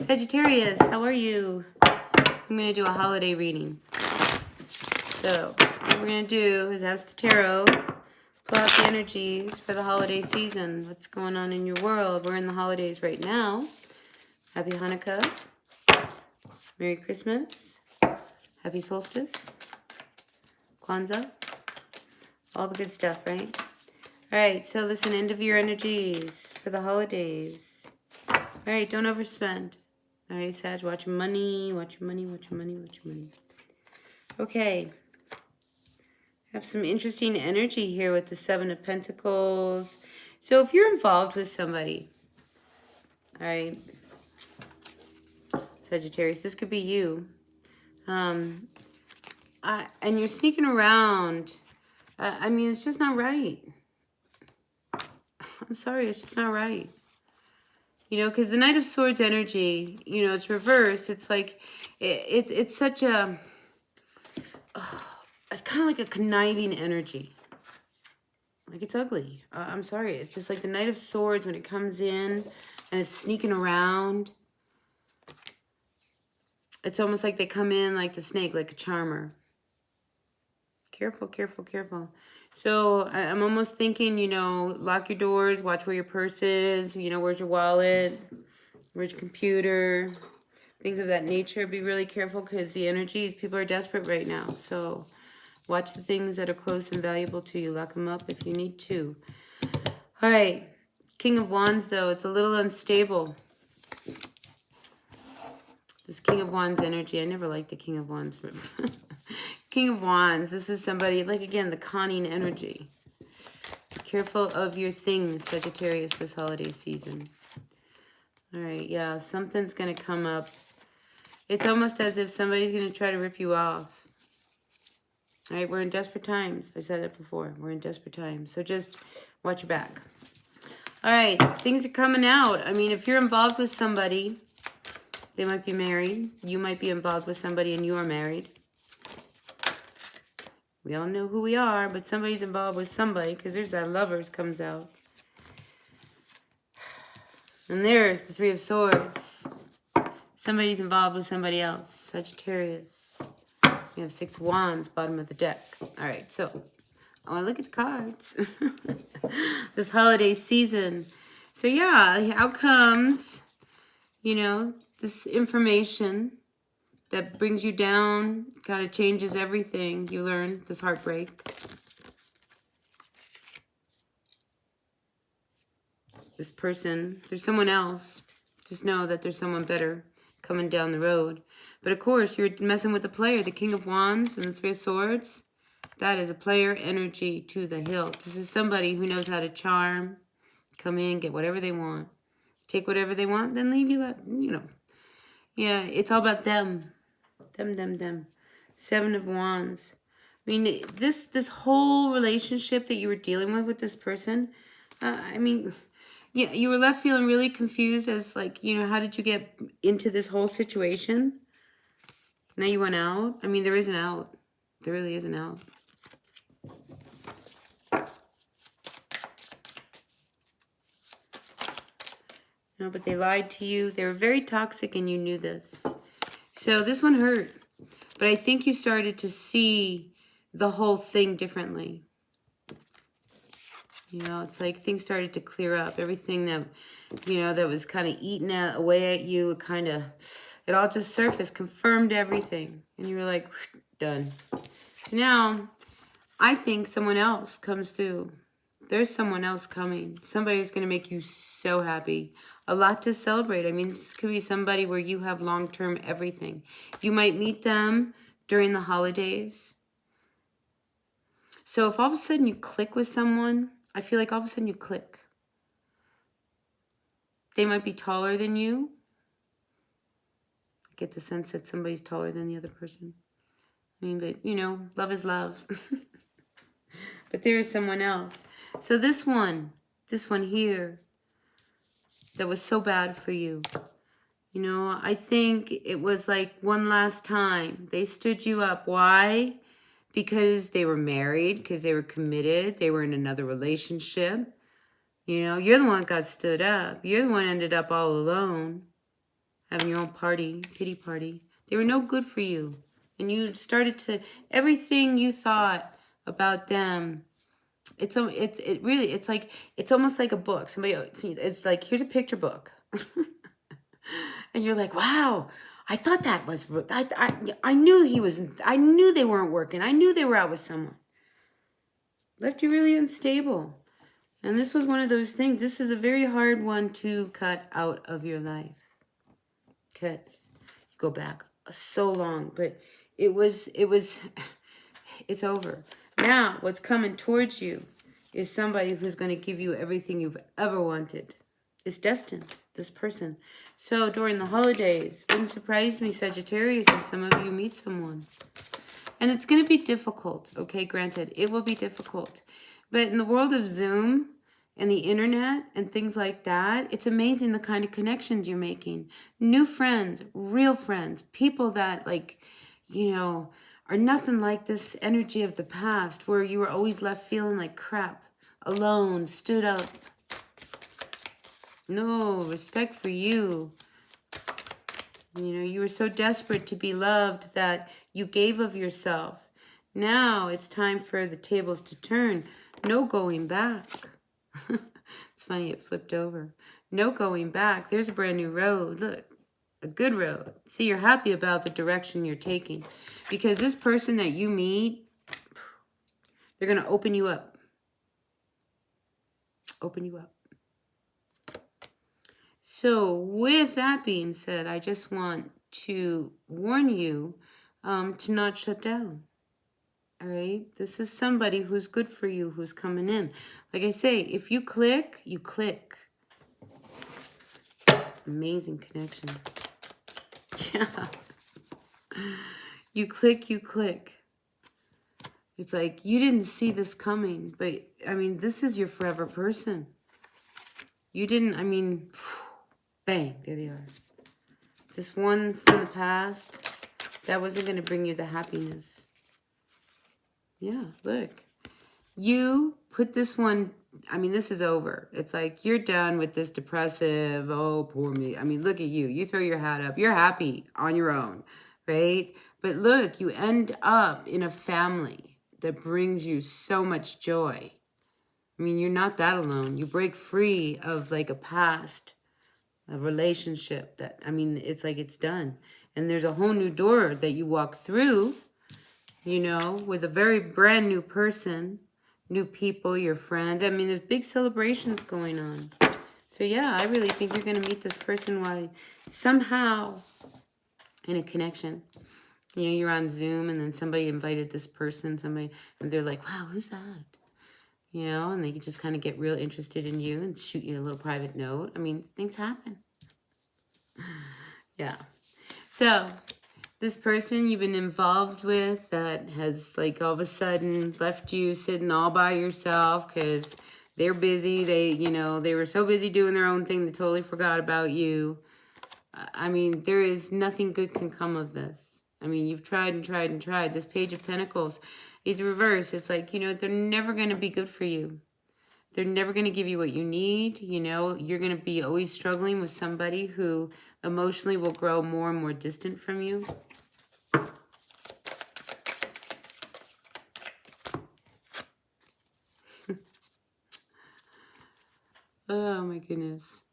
Sagittarius, how are you? I'm going to do a holiday reading. So, what we're going to do is ask the tarot, pull out the energies for the holiday season. What's going on in your world? We're in the holidays right now. Happy Hanukkah. Merry Christmas. Happy Solstice. Kwanzaa. All the good stuff, right? All right, so listen, end of year energies for the holidays. All right, don't overspend. All right, Sag, watch your money, watch your money, watch your money, watch your money. Okay. Have some interesting energy here with the Seven of Pentacles. So if you're involved with somebody, all right, Sagittarius, this could be you. And you're sneaking around. I mean, it's just not right. I'm sorry, it's just not right. You know, because the Knight of Swords energy, you know, it's reversed. It's like, it's such a, it's kind of like a conniving energy. Like, it's ugly. I'm sorry. It's just like the Knight of Swords when it comes in and it's sneaking around. It's almost like they come in like the snake, like a charmer. Careful, careful, careful. So I'm almost thinking, you know, lock your doors, watch where your purse is, you know, where's your wallet, where's your computer, things of that nature. Be really careful because the energies, people are desperate right now. So watch the things that are close and valuable to you. Lock them up if you need to. All right. King of Wands, though, it's a little unstable. This King of Wands energy, I never liked the King of Wands. King of Wands, this is somebody, like, again, the conning energy. Careful of your things, Sagittarius, this holiday season. All right, yeah, something's going to come up. It's almost as if somebody's going to try to rip you off. All right, we're in desperate times. I said it before. We're in desperate times. So just watch your back. All right, things are coming out. I mean, if you're involved with somebody, they might be married. You might be involved with somebody and you are married. We all know who we are, but somebody's involved with somebody because there's that Lovers comes out. And there's the Three of Swords. Somebody's involved with somebody else. Sagittarius. We have Six of Wands, bottom of the deck. All right, so I want to look at the cards. This holiday season. So yeah, outcomes, you know, this information that brings you down, kind of changes everything. You learn this heartbreak. This person, there's someone else. Just know that there's someone better coming down the road. But of course, you're messing with the player, the King of Wands and the Three of Swords. That is a player energy to the hilt. This is somebody who knows how to charm, come in, get whatever they want, take whatever they want, then leave you, you know. Yeah, it's all about them. Them. Seven of Wands. I mean, this whole relationship that you were dealing with this person, I mean, yeah, you were left feeling really confused as, like, you know, how did you get into this whole situation? Now you went out. I mean, there is an out. There really is an out. No, but they lied to you. They were very toxic and you knew this. So this one hurt. But I think you started to see the whole thing differently. You know, it's like things started to clear up. Everything that, you know, that was kind of eating away at you, it all just surfaced, confirmed everything. And you were like, done. So now, I think someone else comes through. There's someone else coming. Somebody who's going to make you so happy. A lot to celebrate. I mean, this could be somebody where you have long-term everything. You might meet them during the holidays. So if all of a sudden you click with someone, I feel like all of a sudden you click. They might be taller than you. I get the sense that somebody's taller than the other person. I mean, but, you know, love is love. But there is someone else. So this one here, that was so bad for you. You know, I think it was like one last time. They stood you up. Why? Because they were married, because they were committed, they were in another relationship. You know, you're the one that got stood up. You're the one that ended up all alone. having your own party, pity party. They were no good for you. And you started to, everything you thought about them, it's like, it's almost like a book. It's like, here's a picture book. And you're like, wow, I thought that was, I knew I knew they weren't working. I knew they were out with someone. Left you really unstable. And this was one of those things. This is a very hard one to cut out of your life. Because you go back so long, but it's over. Now, what's coming towards you is somebody who's going to give you everything you've ever wanted. It's destined, this person. So during the holidays, wouldn't surprise me, Sagittarius, if some of you meet someone. And it's going to be difficult, okay? Granted, it will be difficult. But in the world of Zoom and the internet and things like that, it's amazing the kind of connections you're making. New friends, real friends, people that, like, you know, are nothing like this energy of the past where you were always left feeling like crap, alone, stood up. No, respect for you. You know, you were so desperate to be loved that you gave of yourself. Now it's time for the tables to turn. No going back. It's funny, it flipped over. No going back. There's a brand new road. Look, a good road. See, you're happy about the direction you're taking. Because this person that you meet, they're going to open you up. Open you up. So with that being said, I just want to warn you to not shut down. All right? This is somebody who's good for you, who's coming in. Like I say, if you click, you click. Amazing connection. Yeah. You click, you click. It's like you didn't see this coming, but I mean, this is your forever person. You didn't, I mean, bang, there they are. This one from the past, that wasn't going to bring you the happiness. Yeah, look. You put this one, I mean, this is over. It's like you're done with this depressive, oh, poor me. I mean, look at you. You throw your hat up. You're happy on your own, right? But look, you end up in a family that brings you so much joy. I mean, you're not that alone. You break free of like a past, a relationship that, I mean, it's like it's done. And there's a whole new door that you walk through, you know, with a very brand new person, new people, your friends. I mean, there's big celebrations going on. So yeah, I really think you're going to meet this person while somehow in a connection. You know, you're on Zoom and then somebody invited this person, and they're like, wow, who's that? You know, and they just kind of get real interested in you and shoot you a little private note. I mean, things happen. Yeah. So, this person you've been involved with that has, like, all of a sudden left you sitting all by yourself because they're busy. They were so busy doing their own thing, they totally forgot about you. I mean, there is nothing good can come of this. I mean, you've tried and tried and tried. This Page of Pentacles is reversed. It's like, you know, they're never going to be good for you. They're never going to give you what you need. You know, you're going to be always struggling with somebody who emotionally will grow more and more distant from you. Oh, my goodness.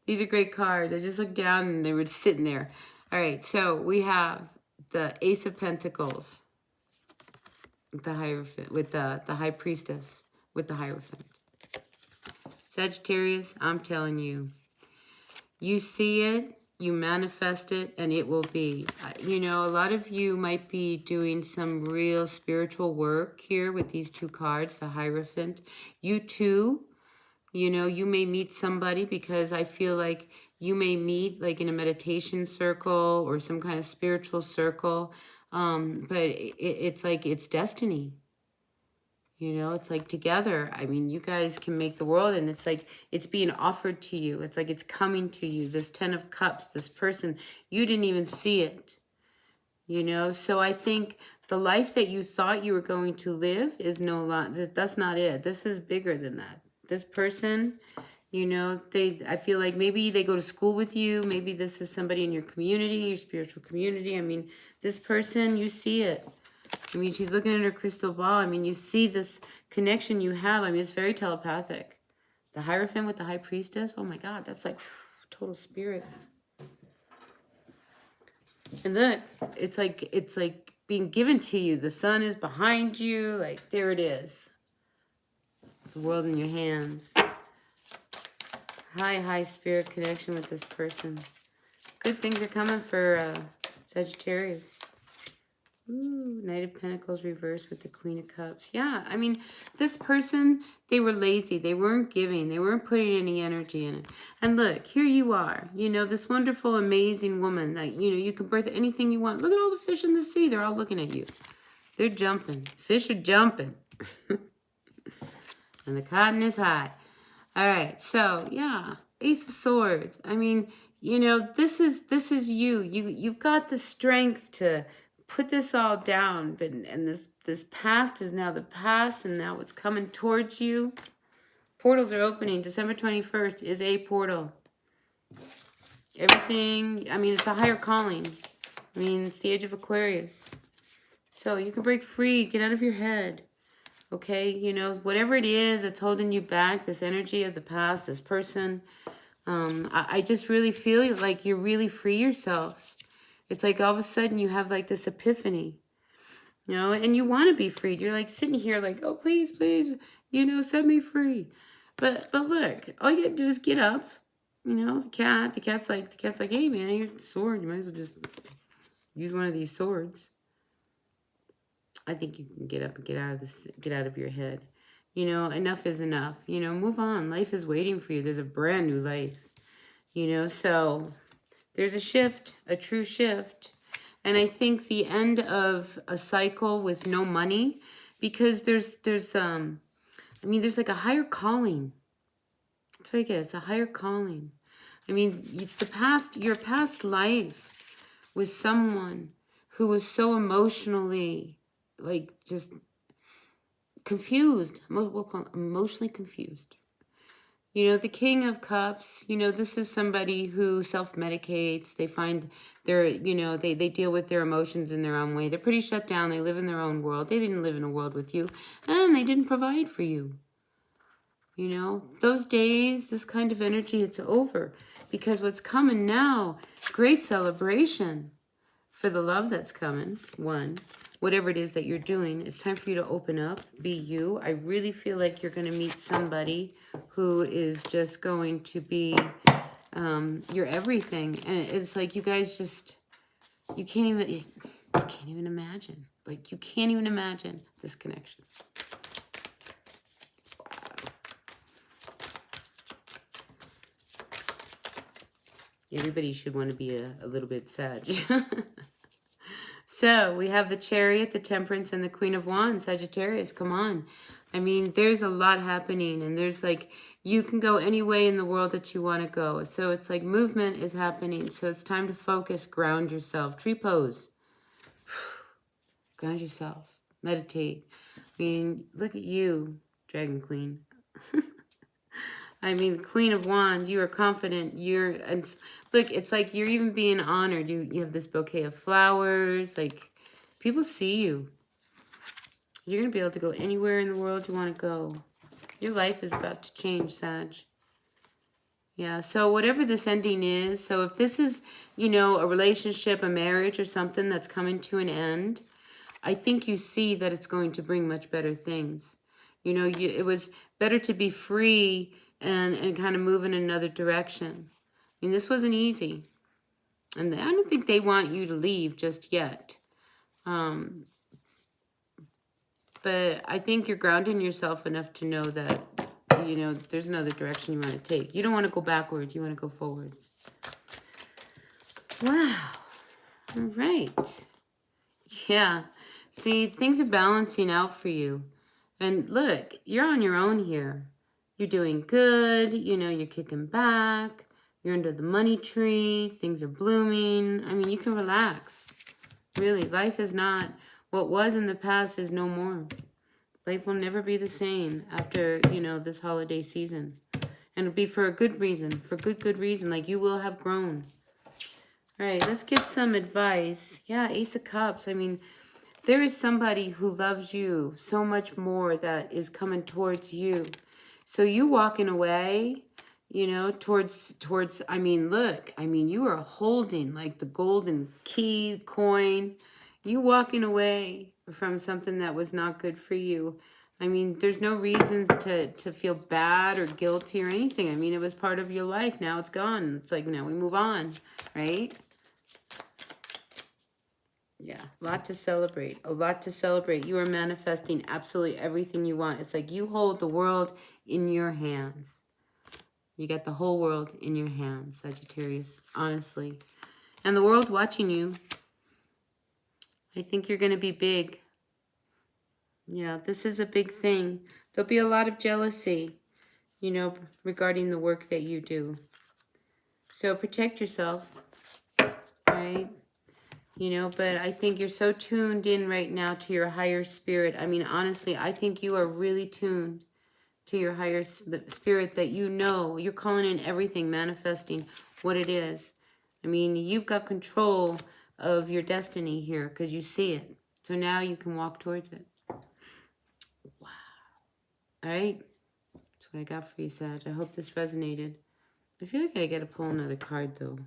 These are great cards. I just looked down and they were sitting there. All right, so we have the Ace of Pentacles, the Hierophant, with the High Priestess, with the Hierophant. Sagittarius, I'm telling you, you see it, you manifest it, and it will be. You know, a lot of you might be doing some real spiritual work here with these two cards, the Hierophant. You too, you know, you may meet somebody because I feel like you may meet like in a meditation circle or some kind of spiritual circle. But it's like it's destiny. You know, it's like together. I mean, you guys can make the world, and it's like it's being offered to you. It's like it's coming to you. This 10 of Cups, this person, you didn't even see it. You know, so I think the life that you thought you were going to live is no longer, that's not it. This is bigger than that. This person, You know, I feel like maybe they go to school with you. Maybe this is somebody in your community, your spiritual community. I mean, this person, you see it. I mean, she's looking at her crystal ball. I mean, you see this connection you have. I mean, it's very telepathic. The Hierophant with the High Priestess. Oh my God, that's like total spirit. And look, it's like being given to you. The sun is behind you. Like, there it is. The world in your hands. High spirit connection with this person. Good things are coming for Sagittarius. Ooh, Knight of Pentacles reversed with the Queen of Cups. Yeah, I mean, this person, they were lazy. They weren't giving. They weren't putting any energy in it. And look, here you are. You know, this wonderful, amazing woman that, you know, you can birth anything you want. Look at all the fish in the sea. They're all looking at you. They're jumping. Fish are jumping. And the cotton is high. All right, so yeah, Ace of Swords. I mean, you know, this is you. You've got the strength to put this all down, but and this past is now the past, and now it's coming towards you. Portals are opening. December 21st is a portal. Everything. I mean, it's a higher calling. I mean, it's the age of Aquarius. So you can break free. Get out of your head. Okay, you know, whatever it is that's holding you back, this energy of the past, this person, I just really feel like you really free yourself. It's like all of a sudden you have like this epiphany, you know, and you want to be freed. You're like sitting here like, oh, please, please, you know, set me free. But look, all you gotta do is get up, you know, the cat's like, hey man, here's the sword. You might as well just use one of these swords. I think you can get up and get out of your head. You know, enough is enough. You know, move on. Life is waiting for you. There's a brand new life. You know, so there's a shift, a true shift. And I think the end of a cycle with no money, because there's like a higher calling. That's what I get. It's a higher calling. I mean, your past life was someone who was so emotionally, like, just confused, emotionally confused. You know, the King of Cups, you know, this is somebody who self-medicates. They find you know, they deal with their emotions in their own way. They're pretty shut down. They live in their own world. They didn't live in a world with you, and they didn't provide for you. You know, those days, this kind of energy, it's over. Because what's coming now, great celebration for the love that's coming, one. Whatever it is that you're doing, it's time for you to open up, be you. I really feel like you're going to meet somebody who is just going to be your everything. And it's like you guys just, you can't even imagine. Like, you can't even imagine this connection. Everybody should want to be a little bit Sag. So we have the Chariot, the Temperance, and the Queen of Wands. Sagittarius, come on. I mean, there's a lot happening, and there's like, you can go any way in the world that you want to go. So it's like movement is happening. So it's time to focus, ground yourself. Tree pose. Ground yourself. Meditate. I mean, look at you, Dragon Queen. I mean, Queen of Wands, you are confident. And look, it's like you're even being honored. You have this bouquet of flowers. Like, people see you. You're going to be able to go anywhere in the world you want to go. Your life is about to change, Sag. Yeah, so whatever this ending is, so if this is, you know, a relationship, a marriage, or something that's coming to an end, I think you see that it's going to bring much better things. You know, it was better to be free and kind of move in another direction. I mean, this wasn't easy. And I don't think they want you to leave just yet. But I think you're grounding yourself enough to know that, you know, there's another direction you want to take. You don't want to go backwards. You want to go forwards. Wow. All right. Yeah. See, things are balancing out for you. And look, you're on your own here. You're doing good, you know, you're kicking back, you're under the money tree, things are blooming. I mean, you can relax. Really, life is not, what was in the past is no more. Life will never be the same after, you know, this holiday season. And it'll be for a good reason, for good reason. Like you will have grown. All right, let's get some advice. Yeah, Ace of Cups. I mean, there is somebody who loves you so much more that is coming towards you. So you walking away, you know, towards, I mean, look, I mean, you are holding like the golden key coin. You walking away from something that was not good for you. I mean, there's no reason to feel bad or guilty or anything. I mean, it was part of your life. Now it's gone. It's like, now we move on, right? Yeah, a lot to celebrate. A lot to celebrate. You are manifesting absolutely everything you want. It's like you hold the world in your hands. You got the whole world in your hands, Sagittarius, honestly. And the world's watching you. I think you're going to be big. Yeah, this is a big thing. There'll be a lot of jealousy, you know, regarding the work that you do. So protect yourself, right? You know, but I think you're so tuned in right now to your higher spirit. I mean, honestly, I think you are really tuned to your higher spirit that you know. You're calling in everything, manifesting what it is. I mean, you've got control of your destiny here because you see it. So now you can walk towards it. Wow. All right. That's what I got for you, Sag. I hope this resonated. I feel like I got to pull another card, though.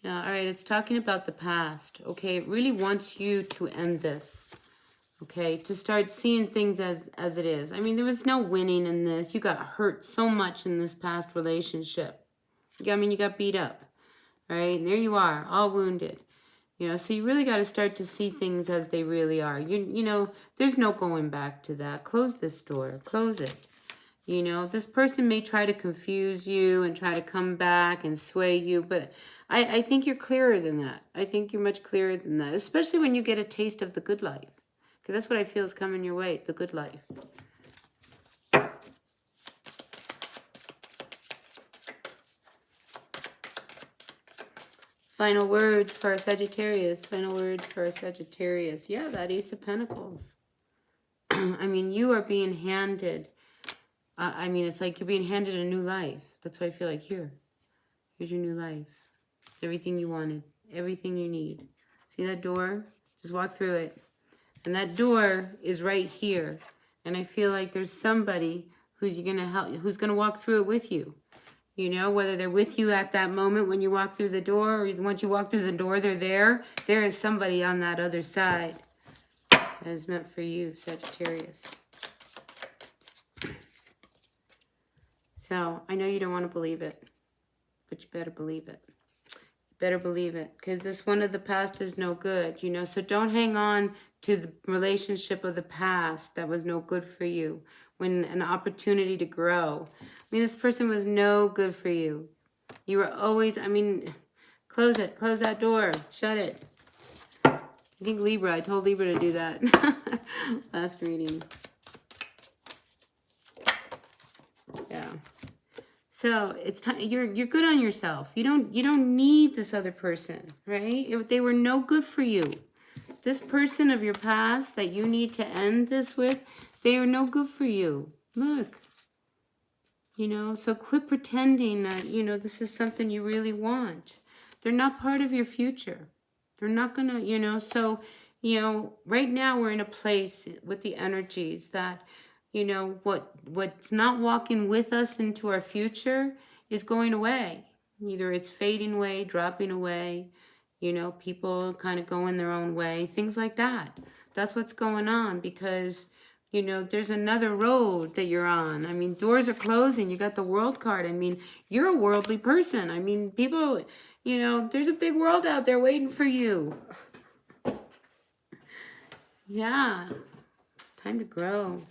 Yeah, all right, it's talking about the past, okay? It really wants you to end this, okay? To start seeing things as it is. I mean, there was no winning in this. You got hurt so much in this past relationship. I mean, you got beat up, right? And there you are, all wounded. You know, so you really got to start to see things as they really are. You know, there's no going back to that. Close this door. Close it. You know, this person may try to confuse you and try to come back and sway you, but I think you're clearer than that. I think you're much clearer than that, especially when you get a taste of the good life, because that's what I feel is coming your way, the good life. Final words for our Sagittarius. Final words for our Sagittarius. Yeah, that Ace of Pentacles. I mean, you are being handed... I mean, it's like you're being handed a new life. That's what I feel like here. Here's your new life. Everything you wanted. Everything you need. See that door? Just walk through it. And that door is right here. And I feel like there's somebody who's gonna help, who's gonna walk through it with you. You know, whether they're with you at that moment when you walk through the door, or once you walk through the door, they're there. There is somebody on that other side that is meant for you, Sagittarius. So, I know you don't want to believe it, but you better believe it. You better believe it, because this one of the past is no good, you know. So don't hang on to the relationship of the past that was no good for you when an opportunity to grow. I mean, this person was no good for you. You were always, I mean, close it. Close that door. Shut it. I think Libra, I told Libra to do that. Last reading. Yeah. So it's time. You're good on yourself. You don't need this other person, right? They were no good for you. This person of your past that you need to end this with, they are no good for you. Look. You know, so quit pretending that, you know, this is something you really want. They're not part of your future. They're not gonna, you know, so, you know, right now we're in a place with the energies that, you know, what's not walking with us into our future is going away. Either it's fading away, dropping away, you know, people kind of going their own way, things like that. That's what's going on because, you know, there's another road that you're on. I mean, doors are closing. You got the World card. I mean, you're a worldly person. I mean, people, you know, there's a big world out there waiting for you. Yeah. Time to grow.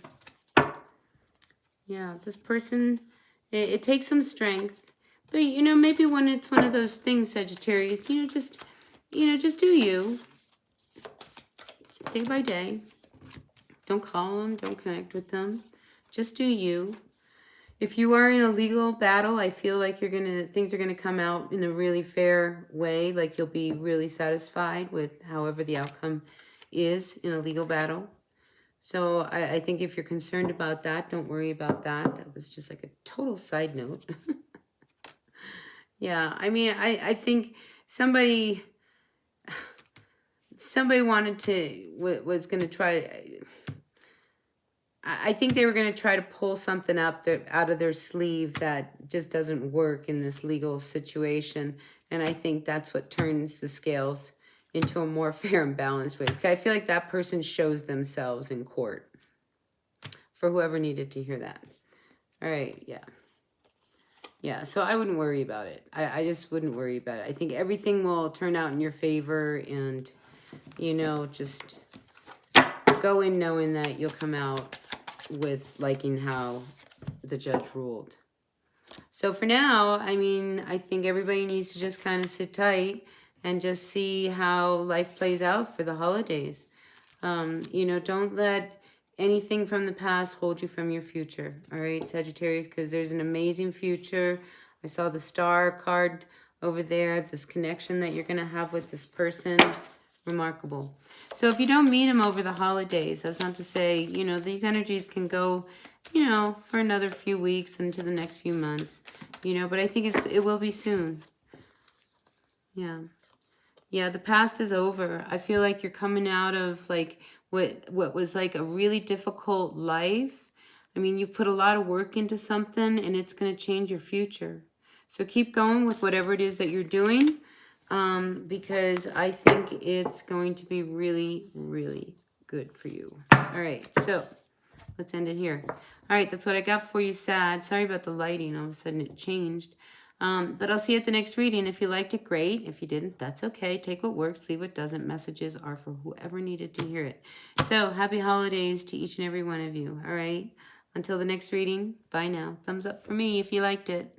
Yeah, this person, it takes some strength. But, you know, maybe when it's one of those things, Sagittarius, you know, just do you. Day by day. Don't call them. Don't connect with them. Just do you. If you are in a legal battle, I feel like things are gonna come out in a really fair way. Like you'll be really satisfied with however the outcome is in a legal battle. So I think if you're concerned about that, don't worry about that. That was just like a total side note. Yeah, I mean, I think somebody wanted to, was going to try, I think they were going to try to pull something up out of their sleeve that just doesn't work in this legal situation. And I think that's what turns the scales into a more fair and balanced way. Because I feel like that person shows themselves in court, for whoever needed to hear that. All right, yeah. Yeah, so I wouldn't worry about it. I just wouldn't worry about it. I think everything will turn out in your favor, and, you know, just go in knowing that you'll come out with liking how the judge ruled. So for now, I mean, I think everybody needs to just kind of sit tight and just see how life plays out for the holidays. You know, don't let anything from the past hold you from your future. All right, Sagittarius, because there's an amazing future. I saw the star card over there, this connection that you're going to have with this person. Remarkable. So if you don't meet him over the holidays, that's not to say, you know, these energies can go, you know, for another few weeks into the next few months, you know, but I think it will be soon. Yeah. Yeah, the past is over. I feel like you're coming out of like what was like a really difficult life. I mean, you've put a lot of work into something, and it's going to change your future. So keep going with whatever it is that you're doing, because I think it's going to be really, really good for you. All right, so let's end it here. All right, that's what I got for you, Sad. Sorry about the lighting. All of a sudden it changed. But I'll see you at the next reading. If you liked it, great. If you didn't, that's okay. Take what works, leave what doesn't. Messages are for whoever needed to hear it. So happy holidays to each and every one of you. All right. Until the next reading, bye now. Thumbs up for me if you liked it.